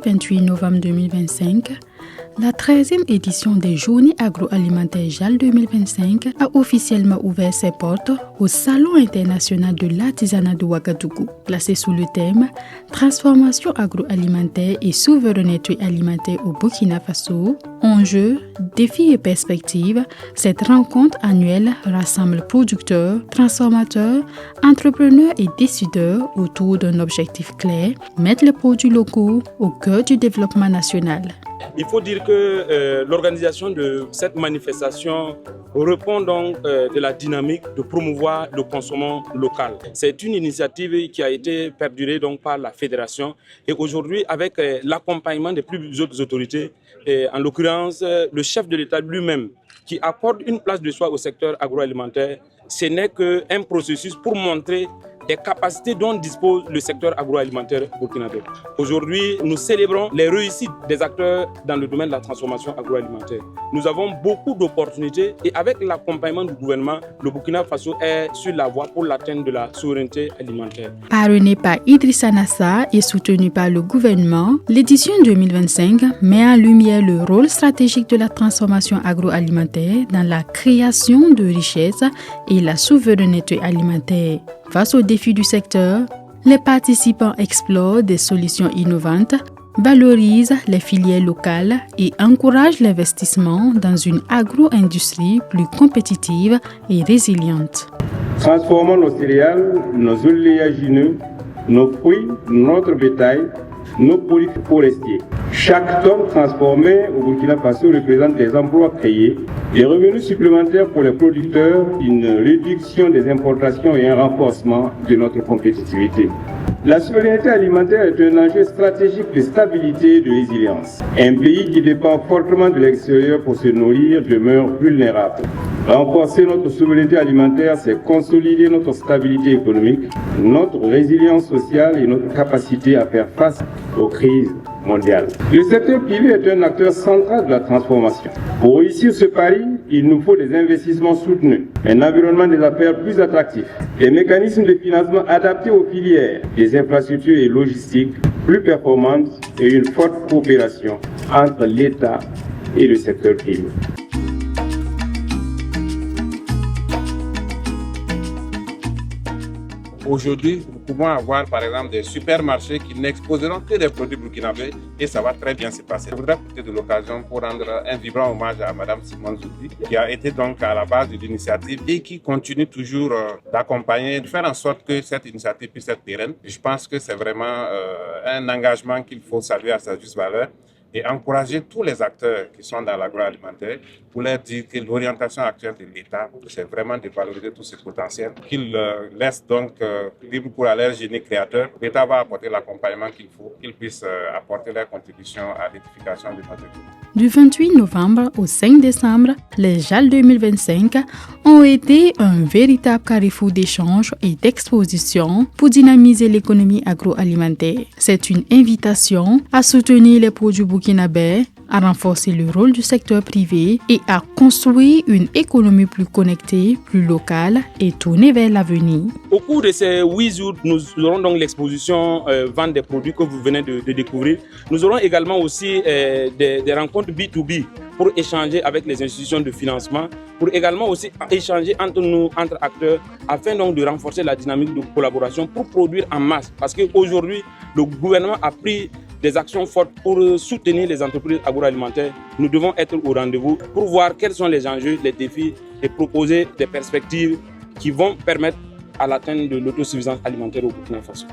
28 novembre 2025, la 13e édition des Journées agroalimentaires JAL 2025 a officiellement ouvert ses portes au Salon international de l'artisanat de Ouagadougou, placé sous le thème « Transformation agroalimentaire et souveraineté alimentaire au Burkina Faso ». Enjeux, défis et perspectives, cette rencontre annuelle rassemble producteurs, transformateurs, entrepreneurs et décideurs autour d'un objectif clair, mettre les produits locaux au cœur du développement national. Il faut dire que l'organisation de cette manifestation répond donc de la dynamique de promouvoir le consommation local. C'est une initiative qui a été perdurée donc par la fédération et aujourd'hui avec l'accompagnement des plus hautes autorités, en l'occurrence le chef de l'État lui-même qui accorde une place de choix au secteur agroalimentaire, ce n'est qu'un processus pour montrer des capacités dont dispose le secteur agroalimentaire burkinabé. Aujourd'hui, nous célébrons les réussites des acteurs dans le domaine de la transformation agroalimentaire. Nous avons beaucoup d'opportunités et avec l'accompagnement du gouvernement, le Burkina Faso est sur la voie pour l'atteinte de la souveraineté alimentaire. Parrainée par Idrissa Nassa et soutenue par le gouvernement, l'édition 2025 met en lumière le rôle stratégique de la transformation agroalimentaire dans la création de richesses et la souveraineté alimentaire. Face aux défis du secteur, les participants explorent des solutions innovantes, valorisent les filières locales et encouragent l'investissement dans une agro-industrie plus compétitive et résiliente. Transformons nos céréales, nos oléagineux, nos fruits, notre bétail, nos produits forestiers. Chaque tonne transformée au Burkina Faso représente des emplois créés, des revenus supplémentaires pour les producteurs, une réduction des importations et un renforcement de notre compétitivité. La souveraineté alimentaire est un enjeu stratégique de stabilité et de résilience. Un pays qui dépend fortement de l'extérieur pour se nourrir demeure vulnérable. Renforcer notre souveraineté alimentaire, c'est consolider notre stabilité économique, notre résilience sociale et notre capacité à faire face aux crises mondiales. Le secteur privé est un acteur central de la transformation. Pour réussir ce pari, il nous faut des investissements soutenus, un environnement des affaires plus attractif, des mécanismes de financement adaptés aux filières, des infrastructures et logistiques plus performantes et une forte coopération entre l'État et le secteur privé. Aujourd'hui, nous pouvons avoir par exemple des supermarchés qui n'exposeront que des produits burkinabés et ça va très bien se passer. Je voudrais profiter de l'occasion pour rendre un vibrant hommage à Mme Simone Zouti qui a été donc à la base de l'initiative et qui continue toujours d'accompagner, de faire en sorte que cette initiative puisse être pérenne. Je pense que c'est vraiment un engagement qu'il faut saluer à sa juste valeur et encourager tous les acteurs qui sont dans l'agroalimentaire pour leur dire que l'orientation actuelle de l'État, c'est vraiment de valoriser tout ce potentiel, qu'ils laissent donc libre pour leur génie créateur. L'État va apporter l'accompagnement qu'il faut, qu'ils puissent apporter leur contribution à l'édification de notre pays. Du 28 novembre au 5 décembre, les JAL 2025 ont été un véritable carrefour d'échanges et d'expositions pour dynamiser l'économie agroalimentaire. C'est une invitation à soutenir les produits burkinabés, à renforcer le rôle du secteur privé et à construire une économie plus connectée, plus locale et tournée vers l'avenir. Au cours de ces 8 jours, nous aurons donc l'exposition vente des produits que vous venez de découvrir. Nous aurons également aussi des rencontres B2B pour échanger avec les institutions de financement, pour également aussi échanger entre nous, entre acteurs, afin donc de renforcer la dynamique de collaboration pour produire en masse. Parce qu'aujourd'hui, le gouvernement a pris des actions fortes pour soutenir les entreprises agroalimentaires. Nous devons être au rendez-vous pour voir quels sont les enjeux, les défis et proposer des perspectives qui vont permettre à l'atteinte de l'autosuffisance alimentaire au Burkina Faso.